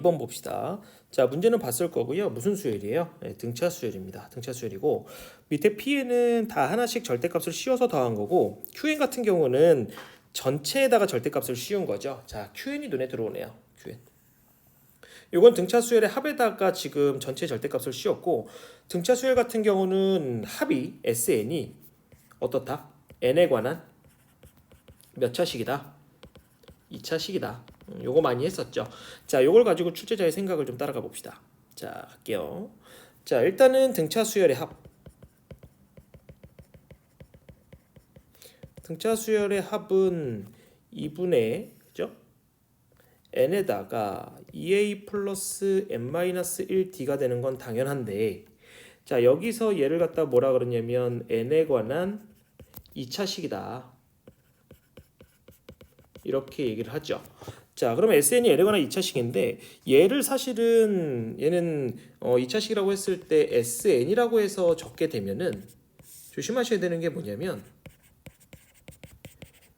2번 봅시다. 자, 문제는 봤을 거고요. 무슨 수열이에요? 네, 등차 수열입니다. 등차 수열이고 밑에 P에는 다 하나씩 절대값을 씌워서 더한 거고 QN 같은 경우는 전체에다가 절대값을 씌운 거죠. 자, QN이 눈에 들어오네요. QN. 이건 등차 수열의 합에다가 지금 전체 절대값을 씌웠고 등차 수열 같은 경우는 합이 SN이 어떻다? N에 관한 몇 차식이다? 2차식이다. 요거 많이 했었죠. 자, 요걸 가지고 출제자의 생각을 좀 따라가 봅시다. 자, 갈게요. 자, 일단은 등차 수열의 합. 등차 수열의 합은 2분의 그죠? n에다가 2a 플러스 n-1d가 되는 건 당연한데 자, 여기서 얘를 갖다 뭐라 그러냐면 n에 관한 2차식이다. 이렇게 얘기를 하죠. 자, 그러면 SN이 n에 관한 2차식인데 얘를 사실은 얘는 2차식이라고 했을 때 SN이라고 해서 적게 되면은 조심하셔야 되는 게 뭐냐면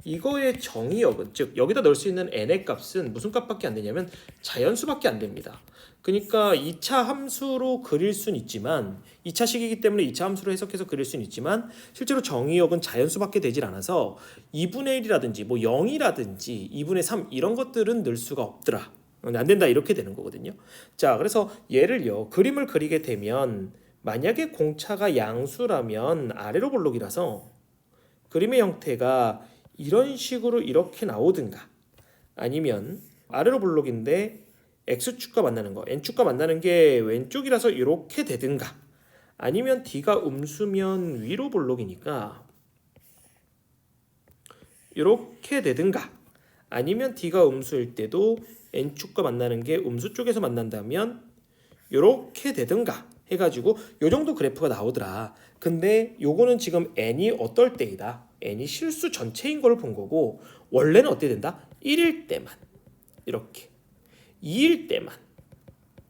이거의 정의역은 즉 여기다 넣을 수 있는 n의 값은 무슨 값밖에 안 되냐면 자연수밖에 안 됩니다. 그러니까 2차 함수로 그릴 수는 있지만 2차식이기 때문에 2차 함수로 해석해서 그릴 수는 있지만 실제로 정의역은 자연수밖에 되질 않아서 2분의 1이라든지 뭐 0이라든지 2분의 3 이런 것들은 넣을 수가 없더라. 안 된다 이렇게 되는 거거든요. 자, 그래서 얘를요 그림을 그리게 되면 만약에 공차가 양수라면 아래로 볼록이라서 그림의 형태가 이런 식으로 이렇게 나오든가 아니면 아래로 볼록인데 x축과 만나는 거 n축과 만나는 게 왼쪽이라서 이렇게 되든가 아니면 d가 음수면 위로 볼록이니까 이렇게 되든가 아니면 d가 음수일 때도 n축과 만나는 게 음수 쪽에서 만난다면 이렇게 되든가 해가지고 요 정도 그래프가 나오더라. 근데 요거는 지금 n이 어떨 때이다. n이 실수 전체인 걸 본 거고 원래는 어떻게 된다? 1일 때만 이렇게 2일 때만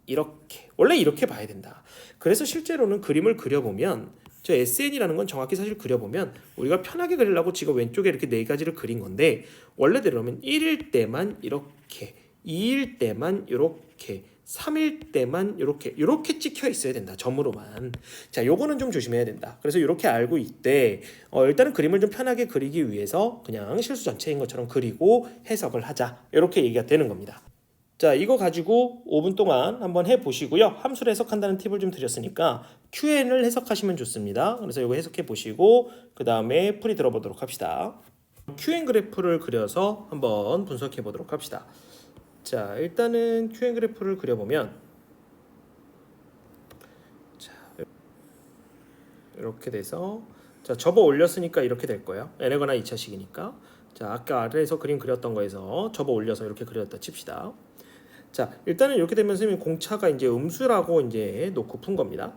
이렇게 원래 이렇게 봐야 된다. 그래서 실제로는 그림을 그려보면 저 SN이라는 건 정확히 사실 그려보면 우리가 편하게 그리려고 지금 왼쪽에 이렇게 네 가지를 그린 건데 원래대로면 1일 때만 이렇게 2일 때만 이렇게 3일 때만 이렇게 찍혀 있어야 된다. 점으로만. 자, 요거는 좀 조심해야 된다. 그래서 이렇게 알고 있대. 일단은 그림을 좀 편하게 그리기 위해서 그냥 실수 전체인 것처럼 그리고 해석을 하자. 이렇게 얘기가 되는 겁니다. 자, 이거 가지고 5분 동안 한번 해보시고요. 함수를 해석한다는 팁을 좀 드렸으니까 QN을 해석하시면 좋습니다. 그래서 이거 해석해 보시고 그 다음에 풀이 들어보도록 합시다. QN 그래프를 그려서 한번 분석해 보도록 합시다. 자, 일단은 QN 그래프를 그려보면 자, 이렇게 돼서 자, 접어 올렸으니까 이렇게 될 거예요. n에 관한 2차식이니까. 자, 아까 아래에서 그림 그렸던 거에서 접어 올려서 이렇게 그렸다 칩시다. 자, 일단은 이렇게 되면 선생님 공차가 이제 음수라고 이제 놓고 푼 겁니다.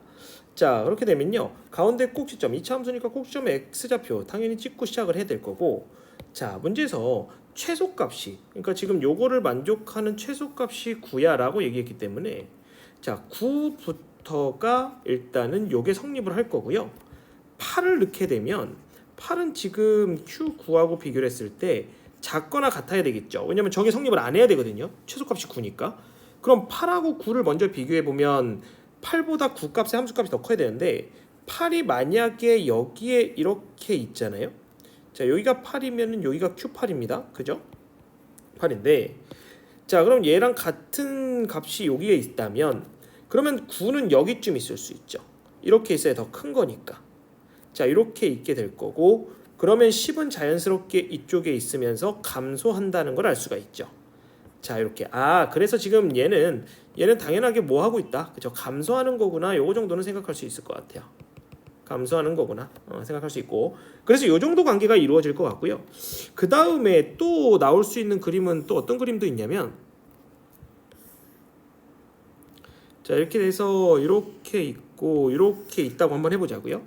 자, 그렇게 되면요. 가운데 꼭지점, 2차 함수니까 꼭지점에 x좌표 당연히 찍고 시작을 해야 될 거고 자, 문제에서 최소값이 그러니까 지금 요거를 만족하는 최소값이 9야라고 얘기했기 때문에 자, 9부터가 일단은 요게 성립을 할 거고요. 8을 넣게 되면 8은 지금 Q9하고 비교를 했을 때 작거나 같아야 되겠죠. 왜냐면 저게 성립을 안 해야 되거든요. 최소값이 9니까. 그럼 8하고 9를 먼저 비교해 보면 8보다 9 값의 함수값이 더 커야 되는데 8이 만약에 여기에 이렇게 있잖아요. 자, 여기가 8이면 여기가 Q8입니다. 그죠? 8인데 자, 그럼 얘랑 같은 값이 여기에 있다면 그러면 9는 여기쯤 있을 수 있죠. 이렇게 있어야 더 큰 거니까. 자, 이렇게 있게 될 거고 그러면 10은 자연스럽게 이쪽에 있으면서 감소한다는 걸 알 수가 있죠. 자, 이렇게 그래서 지금 얘는 당연하게 뭐 하고 있다. 그죠? 감소하는 거구나. 요거 정도는 생각할 수 있을 것 같아요. 감소하는 거구나. 생각할 수 있고. 그래서 요 정도 관계가 이루어질 것 같고요. 그 다음에 또 나올 수 있는 그림은 또 어떤 그림도 있냐면 자, 이렇게 돼서 이렇게 있고 이렇게 있다고 한번 해보자고요.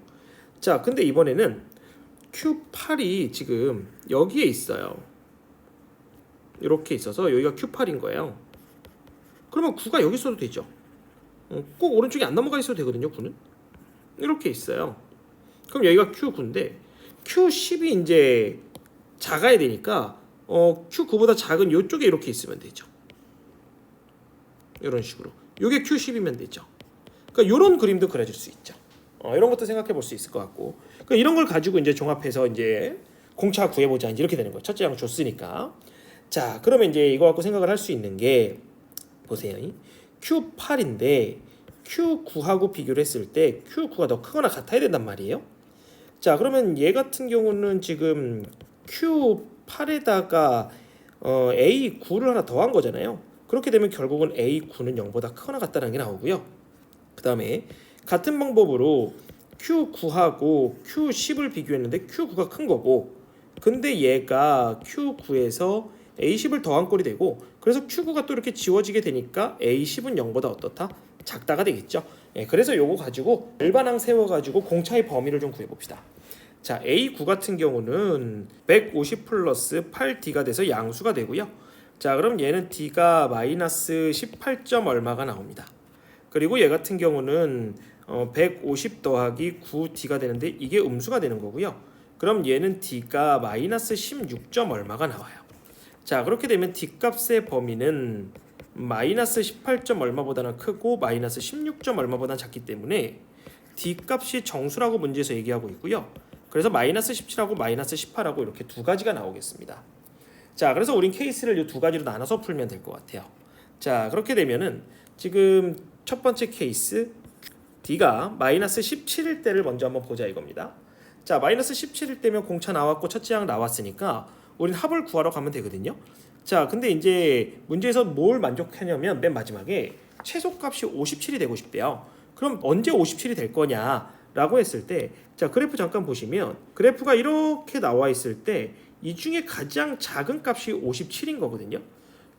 자, 근데 이번에는 Q8이 지금 여기에 있어요. 이렇게 있어서 여기가 Q8인 거예요. 그러면 9가 여기 있어도 되죠. 꼭 오른쪽에 안 넘어가 있어도 되거든요. 9는 이렇게 있어요. 그럼 여기가 Q9인데 Q10이 이제 작아야 되니까 Q9보다 작은 이쪽에 이렇게 있으면 되죠. 이런 식으로. 요게 Q10이면 되죠. 그러니까 이런 그림도 그려질 수 있죠. 이런 것도 생각해 볼 수 있을 것 같고. 그러니까 이런 걸 가지고 이제 종합해서 이제 공차 구해보자 이제 이렇게 되는 거예요. 첫째 양 줬으니까. 자, 그러면 이제 이거 갖고 생각을 할 수 있는 게 보세요. Q8인데 Q9하고 비교를 했을 때 Q9가 더 크거나 같아야 된단 말이에요. 자, 그러면 얘 같은 경우는 지금 Q8에다가 A9를 하나 더한 거잖아요. 그렇게 되면 결국은 A9는 0보다 크거나 같다는 게 나오고요. 그 다음에 같은 방법으로 Q9하고 Q10을 비교했는데 Q9가 큰 거고, 근데 얘가 Q9에서 A10을 더한 꼴이 되고, 그래서 Q9가 또 이렇게 지워지게 되니까 A10은 0보다 어떻다? 작다가 되겠죠. 그래서 요거 가지고 일반항 세워가지고 공차의 범위를 좀 구해봅시다. 자, A9 같은 경우는 150 플러스 8D가 돼서 양수가 되고요. 자, 그럼 얘는 D가 마이너스 18점 얼마가 나옵니다. 그리고 얘 같은 경우는 150 더하기 9D가 되는데 이게 음수가 되는 거고요. 그럼 얘는 D가 마이너스 16점 얼마가 나와요. 자, 그렇게 되면 D값의 범위는 마이너스 18점 얼마보다는 크고 마이너스 16점 얼마보다는 작기 때문에 D값이 정수라고 문제에서 얘기하고 있고요. 그래서 마이너스 17하고 마이너스 18하고 이렇게 두 가지가 나오겠습니다. 자, 그래서 우린 케이스를 이 두 가지로 나눠서 풀면 될 것 같아요. 자, 그렇게 되면은 지금 첫 번째 케이스 D가 마이너스 17일 때를 먼저 한번 보자 이겁니다. 자, 마이너스 17일 때면 공차 나왔고 첫째 항 나왔으니까 우린 합을 구하러 가면 되거든요. 자, 근데 이제 문제에서 뭘 만족하냐면 맨 마지막에 최소값이 57이 되고 싶대요. 그럼 언제 57이 될 거냐라고 했을 때, 자, 그래프 잠깐 보시면 그래프가 이렇게 나와 있을 때 이 중에 가장 작은 값이 57인 거거든요.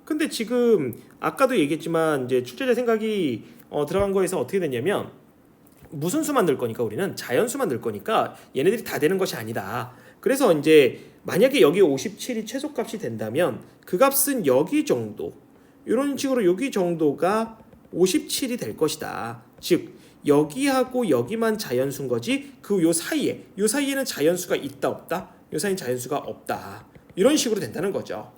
근데 지금 아까도 얘기했지만 이제 출제자 생각이 들어간 거에서 어떻게 됐냐면 무슨 수만 늘 거니까 우리는 자연수만 늘 거니까 얘네들이 다 되는 것이 아니다. 그래서 이제 만약에 여기 57이 최소값이 된다면 그 값은 여기 정도, 이런 식으로 여기 정도가 57이 될 것이다. 즉 여기하고 여기만 자연수인 거지 요 사이에는 자연수가 있다 없다? 요 사이엔 자연수가 없다. 이런 식으로 된다는 거죠.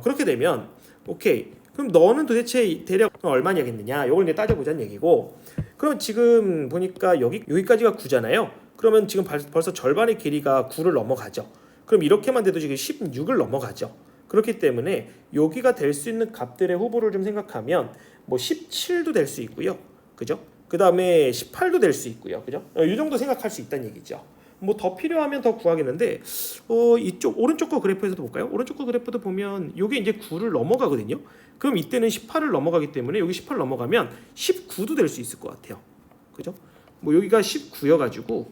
그렇게 되면 오케이. 그럼 너는 도대체 대략 얼마냐겠느냐? 이걸 이제 따져보자는 얘기고. 그럼 지금 보니까 여기까지가 9잖아요. 그러면 지금 벌써 절반의 길이가 9를 넘어가죠. 그럼 이렇게만 돼도 지금 16을 넘어가죠. 그렇기 때문에 여기가 될 수 있는 값들의 후보를 좀 생각하면 뭐 17도 될 수 있고요. 그죠? 그 다음에 18도 될 수 있고요. 그죠? 이 정도 생각할 수 있다는 얘기죠. 뭐 더 필요하면 더 구하겠는데 이쪽 오른쪽 거 그래프에서도 볼까요? 오른쪽 거 그래프도 보면 이게 이제 9를 넘어가거든요. 그럼 이때는 18을 넘어가기 때문에 여기 18 넘어가면 19도 될 수 있을 것 같아요. 그죠? 뭐 여기가 19여가지고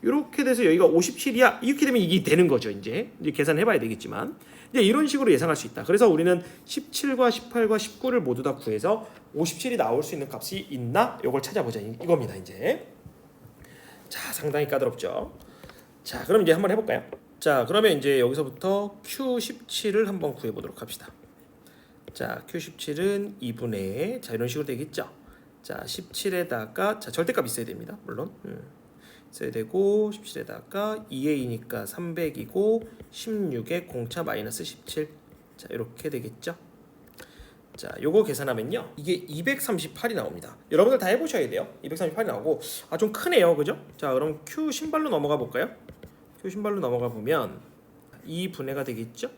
이렇게 돼서 여기가 57이야. 이렇게 되면 이게 되는 거죠. 이제 계산해봐야 되겠지만 이제 이런 식으로 예상할 수 있다. 그래서 우리는 17과 18과 19를 모두 다 구해서 57이 나올 수 있는 값이 있나? 이걸 찾아보자 이겁니다. 이제 자, 상당히 까다롭죠. 자, 그럼 이제 한번 해볼까요? 자, 그러면 이제 여기서부터 Q17을 한번 구해보도록 합시다. 자, Q17은 2분의 자 이런 식으로 되겠죠. 자, 17에다가 자 절대값 있어야 됩니다. 물론 있어야 되고 17에다가 2A니까 300이고 16에 공차 마이너스 17. 자, 이렇게 되겠죠. 자, 요거 계산하면요 이게 238이 나옵니다. 여러분들 다 해보셔야 돼요. 238이 나오고 좀 크네요. 그죠? 자, 그럼 Q 신발로 넘어가 볼까요? Q 신발로 넘어가 보면 2분해가 되겠죠?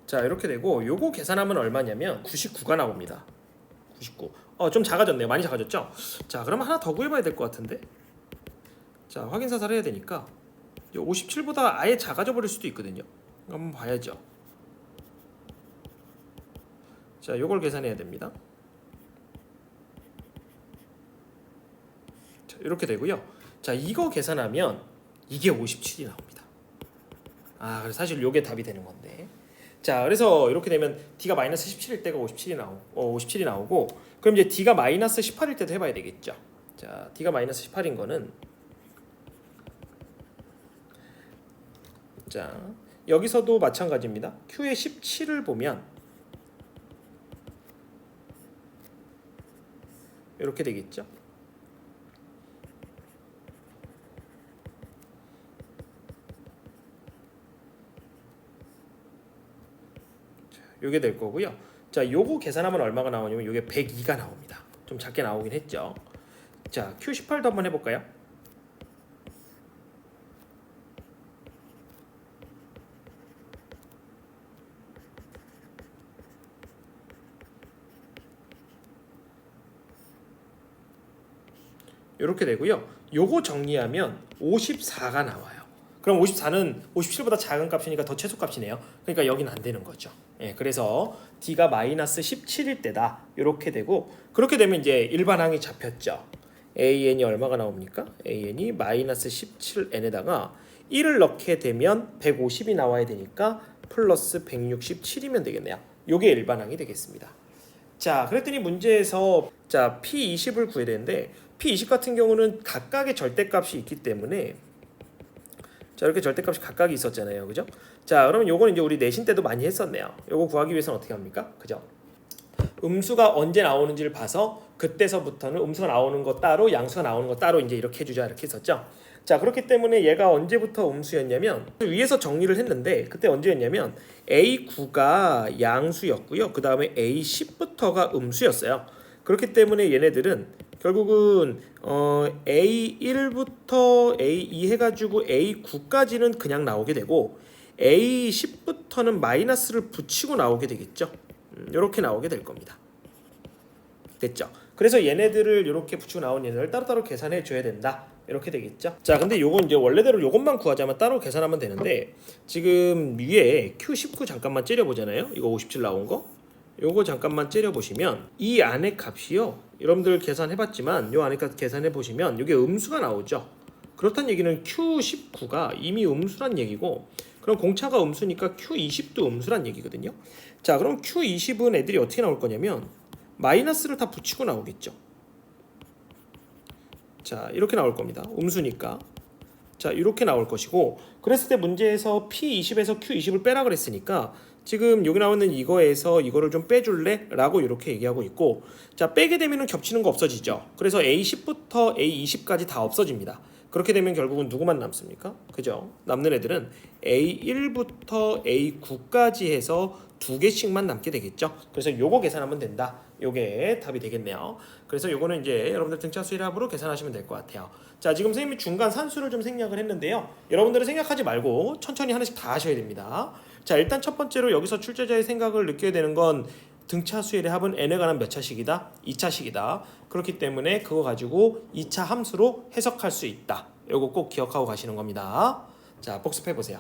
자, 이렇게 되고 요거 계산하면 얼마냐면 99가 나옵니다. 99. 좀 작아졌네요. 많이 작아졌죠? 자, 그러면 하나 더 구해봐야 될 것 같은데. 자, 확인 사살 해야 되니까 57보다 아예 작아져 버릴 수도 있거든요. 한번 봐야죠. 자, 요걸 계산해야 됩니다. 자, 이렇게 되고요. 자, 이거 계산하면 이게 57이 나옵니다. 그래서 사실 요게 답이 되는 건데. 자, 그래서 이렇게 되면 D가 마이너스 17일 때가 57이 나오고 그럼 이제 D가 마이너스 18일 때도 해봐야 되겠죠. 자, D가 마이너스 18인 거는 자, 여기서도 마찬가지입니다. Q의 17을 보면 이렇게 되겠죠. 요게 될 거고요. 자, 요거 계산하면 얼마가 나오냐면 요게 102가 나옵니다. 좀 작게 나오긴 했죠. 자, Q18도 한번 해볼까요? 이렇게 되고요. 요거 정리하면 54가 나와요. 그럼 54는 57보다 작은 값이니까 더 최소값이네요. 그러니까 여기는 안 되는 거죠. 예, 그래서 D가 마이너스 17일 때다. 이렇게 되고 그렇게 되면 이제 일반항이 잡혔죠. AN이 얼마가 나옵니까? AN이 마이너스 17N에다가 1을 넣게 되면 150이 나와야 되니까 플러스 167이면 되겠네요. 요게 일반항이 되겠습니다. 자, 그랬더니 문제에서 자 P20을 구해야 되는데 P20 같은 경우는 각각의 절대값이 있기 때문에 자 이렇게 절대값이 각각이 있었잖아요, 그죠? 자, 그러면 요거는 이제 우리 내신 때도 많이 했었네요. 요거 구하기 위해서는 어떻게 합니까, 그죠? 음수가 언제 나오는지를 봐서 그때서부터는 음수가 나오는 거 따로 양수가 나오는 거 따로 이제 이렇게 해주자 이렇게 했었죠. 자, 그렇기 때문에 얘가 언제부터 음수였냐면 위에서 정리를 했는데 그때 언제였냐면 A9가 양수였고요. 그 다음에 A10부터가 음수였어요. 그렇기 때문에 얘네들은 결국은 A1부터 A2 해가지고 A9까지는 그냥 나오게 되고 A10부터는 마이너스를 붙이고 나오게 되겠죠. 이렇게 나오게 될 겁니다. 됐죠? 그래서 얘네들을 이렇게 붙이고 나온 얘네를 따로따로 계산해 줘야 된다. 이렇게 되겠죠? 자, 근데 요건 이제 원래대로 요것만 구하자면 따로 계산하면 되는데 지금 위에 Q19 잠깐만 째려 보잖아요. 이거 57 나온 거. 요거 잠깐만 째려 보시면 이 안에 값이요. 여러분들 계산해 봤지만 요 안에 값 계산해 보시면 이게 음수가 나오죠. 그렇다는 얘기는 Q19가 이미 음수란 얘기고 그럼 공차가 음수니까 Q20도 음수란 얘기거든요. 자, 그럼 Q20은 애들이 어떻게 나올 거냐면 마이너스를 다 붙이고 나오겠죠. 자, 이렇게 나올 겁니다. 음수니까. 자, 이렇게 나올 것이고 그랬을 때 문제에서 P20에서 Q20을 빼라 그랬으니까 지금 여기 나오는 이거에서 이거를 좀 빼줄래? 라고 이렇게 얘기하고 있고 자, 빼게 되면 겹치는 거 없어지죠. 그래서 A10부터 A20까지 다 없어집니다. 그렇게 되면 결국은 누구만 남습니까? 그죠? 남는 애들은 A1부터 A9까지 해서 두 개씩만 남게 되겠죠. 그래서 요거 계산하면 된다. 요게 답이 되겠네요. 그래서 요거는 이제 여러분들 등차 수일합으로 계산하시면 될 것 같아요. 자, 지금 선생님이 중간 산수를 좀 생략을 했는데요. 여러분들은 생각하지 말고 천천히 하나씩 다 하셔야 됩니다. 자, 일단 첫 번째로 여기서 출제자의 생각을 느껴야 되는 건 등차 수일의 합은 n에 관한 몇 차식이다? 2차식이다. 그렇기 때문에 그거 가지고 2차 함수로 해석할 수 있다. 요거 꼭 기억하고 가시는 겁니다. 자, 복습해 보세요.